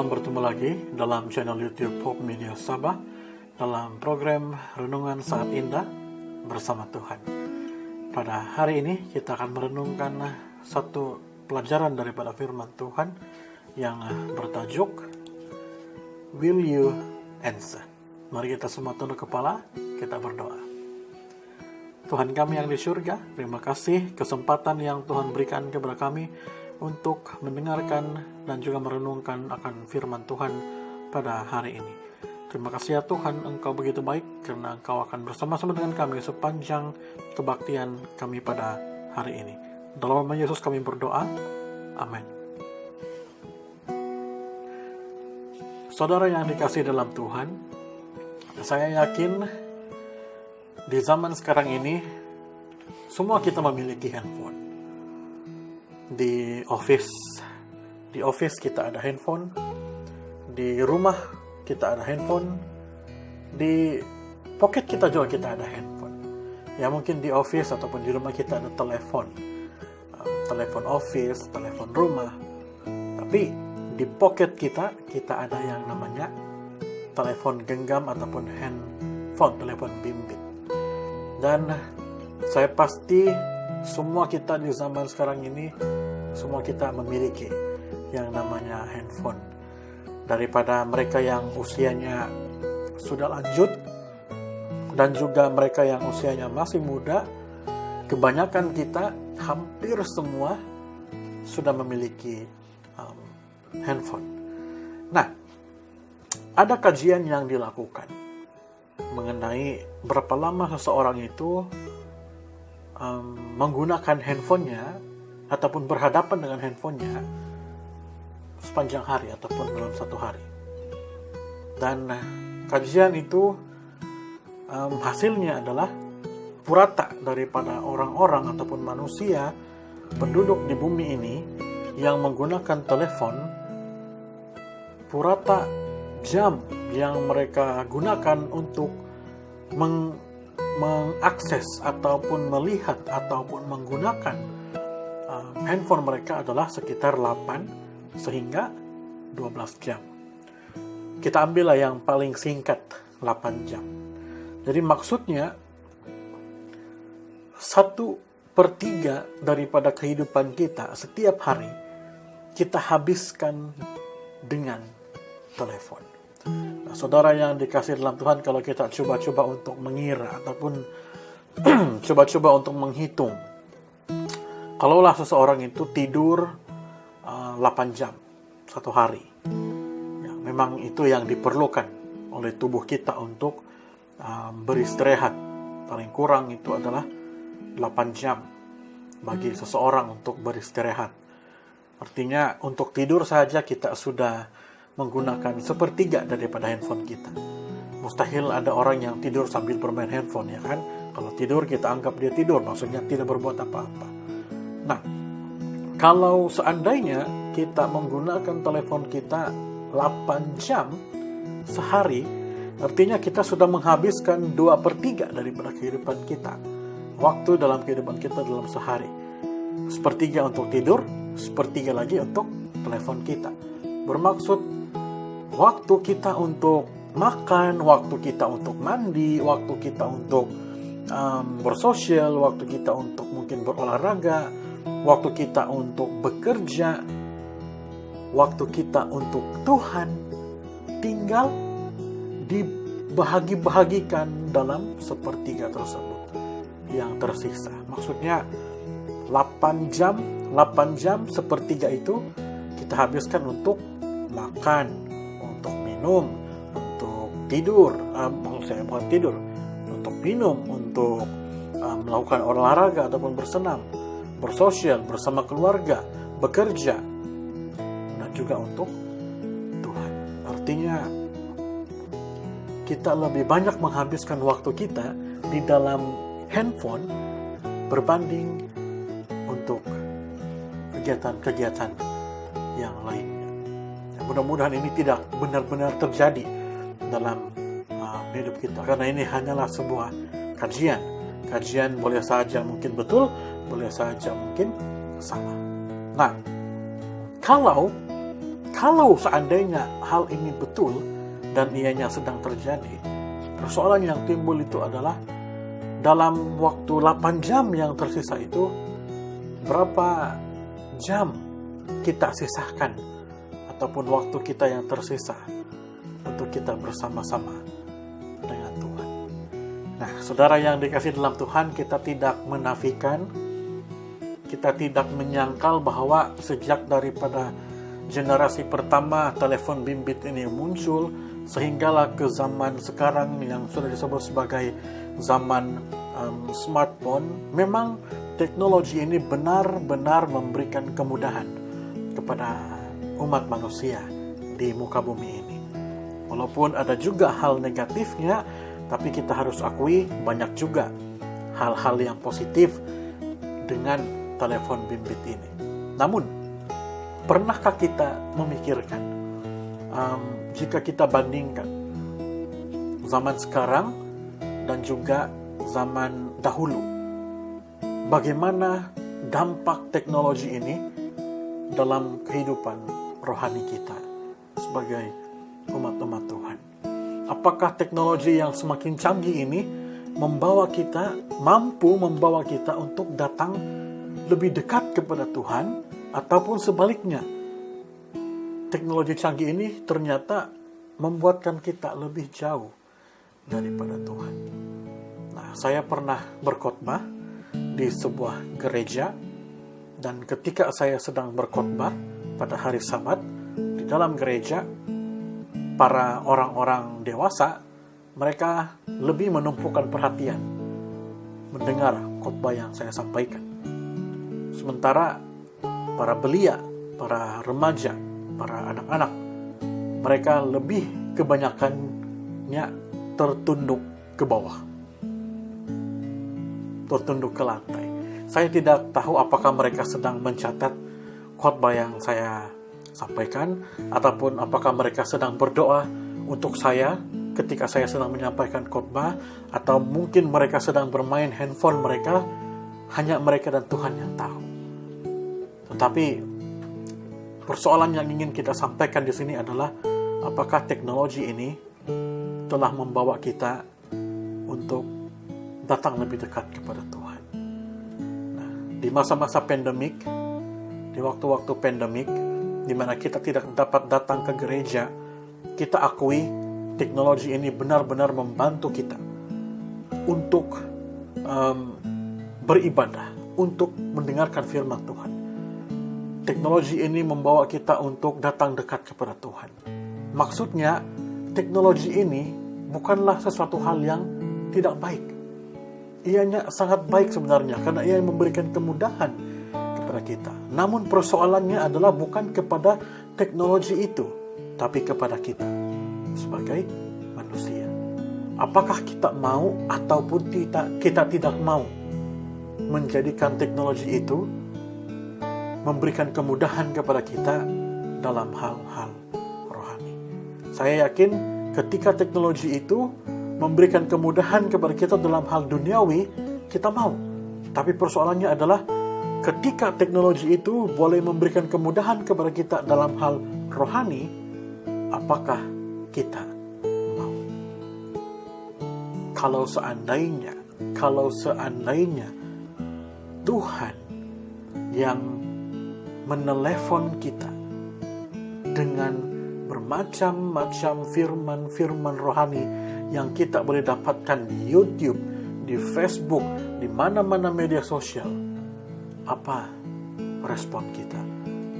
Shalom, bertemu lagi dalam channel YouTube Hope Media Sabah dalam program Renungan Saat Indah bersama Tuhan. Pada hari ini kita akan merenungkan satu pelajaran daripada firman Tuhan yang bertajuk Will You Answer? Mari kita semua tunduk kepala, kita berdoa. Tuhan kami yang di surga, terima kasih kesempatan yang Tuhan berikan kepada kami untuk mendengarkan dan juga merenungkan akan firman Tuhan pada hari ini. Terima kasih ya Tuhan, Engkau begitu baik karena Engkau akan bersama-sama dengan kami sepanjang kebaktian kami pada hari ini. Dalam nama Yesus kami berdoa, amin. Saudara yang dikasihi dalam Tuhan, saya yakin di zaman sekarang ini semua kita memiliki handphone. Di office kita ada handphone, di rumah kita ada handphone, di pocket kita juga kita ada handphone. Ya mungkin di office ataupun di rumah kita ada telepon office, telepon rumah. Tapi di pocket kita ada yang namanya telepon genggam ataupun handphone, telepon bimbit. Dan saya pasti semua kita di zaman sekarang ini, semua kita memiliki yang namanya handphone. Daripada mereka yang usianya sudah lanjut dan juga mereka yang usianya masih muda, kebanyakan kita hampir semua sudah memiliki handphone. Nah, ada kajian yang dilakukan mengenai berapa lama seseorang itu menggunakan handphonenya ataupun berhadapan dengan handphonenya sepanjang hari ataupun dalam satu hari. Dan kajian itu hasilnya adalah purata daripada orang-orang ataupun manusia penduduk di bumi ini yang menggunakan telepon, purata jam yang mereka gunakan untuk mengakses ataupun melihat ataupun menggunakan handphone mereka adalah sekitar 8 sehingga 12 jam. Kita ambillah yang paling singkat 8 jam. Jadi maksudnya 1/3 daripada kehidupan kita setiap hari kita habiskan dengan telepon. Nah, saudara yang dikasihi dalam Tuhan, kalau kita coba-coba untuk mengira ataupun coba-coba untuk menghitung, kalaulah seseorang itu tidur 8 jam satu hari, ya, memang itu yang diperlukan oleh tubuh kita untuk beristirahat. Paling kurang itu adalah 8 jam bagi seseorang untuk beristirahat. Artinya untuk tidur saja kita sudah menggunakan 1/3 daripada handphone kita. Mustahil ada orang yang tidur sambil bermain handphone, ya kan? Kalau tidur kita anggap dia tidur, maksudnya tidak berbuat apa-apa. Nah, kalau seandainya kita menggunakan telepon kita 8 jam sehari, artinya kita sudah menghabiskan 2/3 daripada kehidupan kita. Waktu dalam kehidupan kita dalam sehari. 1/3 untuk tidur, 1/3 lagi untuk telepon kita. Bermaksud waktu kita untuk makan, waktu kita untuk mandi, waktu kita untuk bersosial, waktu kita untuk mungkin berolahraga, waktu kita untuk bekerja, waktu kita untuk Tuhan, tinggal dibahagi-bahagikan dalam 1/3 tersebut yang tersisa. Maksudnya 8 jam 1/3 itu kita habiskan untuk makan, untuk minum, untuk tidur, bukan tidur, untuk minum, untuk melakukan olahraga ataupun bersenam, bersosial bersama keluarga, bekerja, dan juga untuk Tuhan. Artinya kita lebih banyak menghabiskan waktu kita di dalam handphone berbanding untuk kegiatan-kegiatan yang lainnya. Mudah-mudahan ini tidak benar-benar terjadi dalam hidup kita, karena ini hanyalah sebuah kajian. Kajian boleh saja mungkin betul, boleh saja mungkin salah. Nah, kalau kalau seandainya hal ini betul dan ianya sedang terjadi, persoalan yang timbul itu adalah dalam waktu 8 jam yang tersisa itu, berapa jam kita sisahkan ataupun waktu kita yang tersisa untuk kita bersama-sama dengan Tuhan. Nah, saudara yang dikasihi dalam Tuhan, kita tidak menafikan, kita tidak menyangkal bahwa sejak daripada generasi pertama telepon bimbit ini muncul, sehinggalah ke zaman sekarang yang sudah disebut sebagai zaman smartphone, memang teknologi ini benar-benar memberikan kemudahan kepada umat manusia di muka bumi ini. Walaupun ada juga hal negatifnya, tapi kita harus akui banyak juga hal-hal yang positif dengan telepon bimbit ini. Namun, pernahkah kita memikirkan jika kita bandingkan zaman sekarang dan juga zaman dahulu, bagaimana dampak teknologi ini dalam kehidupan rohani kita sebagai umat-umat Tuhan? Apakah teknologi yang semakin canggih ini mampu membawa kita untuk datang lebih dekat kepada Tuhan, ataupun sebaliknya, teknologi canggih ini ternyata membuatkan kita lebih jauh daripada Tuhan? Nah, saya pernah berkhotbah di sebuah gereja, dan ketika saya sedang berkhotbah pada hari Sabat di dalam gereja, para orang-orang dewasa, mereka lebih menumpukan perhatian mendengar khotbah yang saya sampaikan. Sementara para belia, para remaja, para anak-anak, mereka lebih kebanyakannya tertunduk ke bawah, tertunduk ke lantai. Saya tidak tahu apakah mereka sedang mencatat khotbah yang saya sampaikan, ataupun apakah mereka sedang berdoa untuk saya ketika saya sedang menyampaikan khotbah, atau mungkin mereka sedang bermain handphone mereka. Hanya mereka dan Tuhan yang tahu. Tetapi persoalan yang ingin kita sampaikan di sini adalah, apakah teknologi ini telah membawa kita untuk datang lebih dekat kepada Tuhan? Nah, di masa-masa pandemik, di waktu-waktu pandemik, di mana kita tidak dapat datang ke gereja, kita akui teknologi ini benar-benar membantu kita untuk beribadah, untuk mendengarkan firman Tuhan. Teknologi ini membawa kita untuk datang dekat kepada Tuhan. Maksudnya, teknologi ini bukanlah sesuatu hal yang tidak baik. Ianya sangat baik sebenarnya, karena ia memberikan kemudahan kepada kita. Namun persoalannya adalah bukan kepada teknologi itu, tapi kepada kita sebagai manusia. Apakah kita mau ataupun kita tidak mau menjadikan teknologi itu memberikan kemudahan kepada kita dalam hal-hal rohani? Saya yakin ketika teknologi itu memberikan kemudahan kepada kita dalam hal duniawi, kita mau. Tapi persoalannya adalah ketika teknologi itu boleh memberikan kemudahan kepada kita dalam hal rohani, apakah kita mau? Kalau seandainya Tuhan yang menelepon kita dengan bermacam-macam firman-firman rohani yang kita boleh dapatkan di YouTube, di Facebook, di mana-mana media sosial, apa respon kita?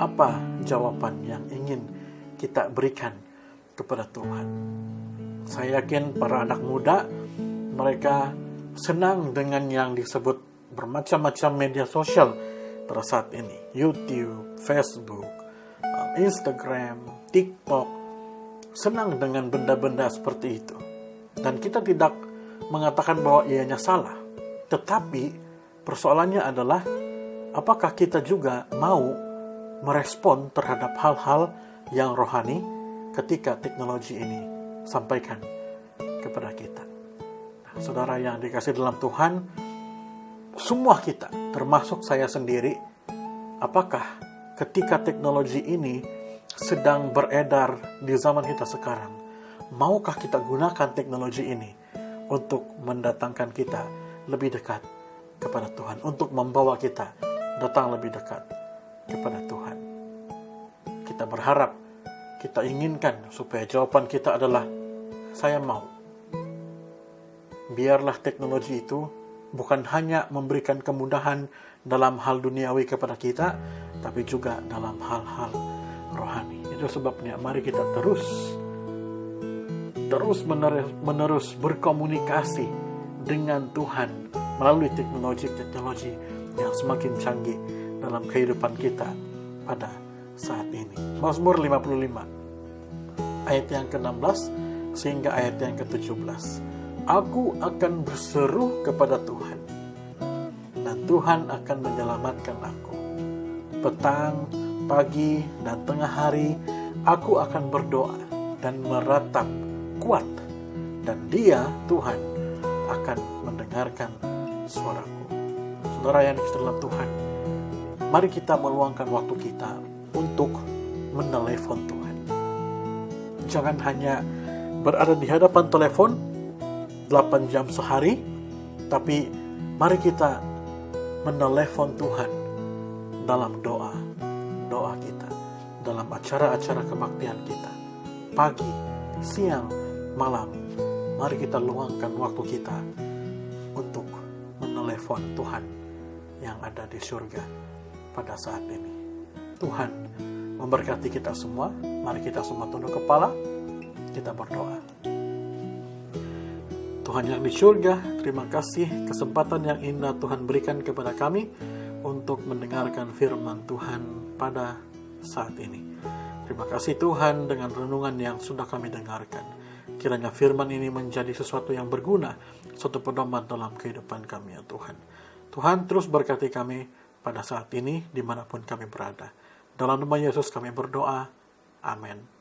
Apa jawaban yang ingin kita berikan kepada Tuhan? Saya yakin para anak muda, mereka senang dengan yang disebut bermacam-macam media sosial pada saat ini. YouTube, Facebook, Instagram, TikTok. Senang dengan benda-benda seperti itu. Dan kita tidak mengatakan bahwa ianya salah. Tetapi persoalannya adalah, apakah kita juga mau merespon terhadap hal-hal yang rohani ketika teknologi ini sampaikan kepada kita? Nah, saudara yang dikasihi dalam Tuhan, semua kita, termasuk saya sendiri, apakah ketika teknologi ini sedang beredar di zaman kita sekarang, maukah kita gunakan teknologi ini untuk mendatangkan kita lebih dekat kepada Tuhan, untuk membawa kita datang lebih dekat kepada Tuhan? Kita berharap, kita inginkan supaya jawaban kita adalah saya mau. Biarlah teknologi itu bukan hanya memberikan kemudahan dalam hal duniawi kepada kita, tapi juga dalam hal-hal rohani. Itu sebabnya mari kita terus-menerus berkomunikasi dengan Tuhan melalui teknologi-teknologi yang semakin canggih dalam kehidupan kita pada saat ini. Mazmur 55 ayat yang ke-16 sehingga ayat yang ke-17. Aku akan berseru kepada Tuhan, dan Tuhan akan menyelamatkan aku. Petang, pagi, dan tengah hari, aku akan berdoa dan meratap kuat, dan Dia, Tuhan, akan mendengarkan suaraku. Saudara yang dikasihi dalam Tuhan, mari kita meluangkan waktu kita untuk menelepon Tuhan. Jangan hanya berada di hadapan telepon 8 jam sehari, tapi mari kita menelepon Tuhan dalam doa kita, dalam acara-acara kebaktian kita, pagi, siang, malam. Mari kita luangkan waktu kita untuk menelepon Tuhan yang ada di surga pada saat ini. Tuhan memberkati kita semua. Mari kita semua tunduk kepala, kita berdoa. Tuhan yang di surga, terima kasih kesempatan yang indah Tuhan berikan kepada kami untuk mendengarkan firman Tuhan pada saat ini. Terima kasih Tuhan dengan renungan yang sudah kami dengarkan. Kiranya firman ini menjadi sesuatu yang berguna, suatu pedoman dalam kehidupan kami ya Tuhan. Tuhan terus berkati kami pada saat ini dimanapun kami berada. Dalam nama Yesus kami berdoa. Amin.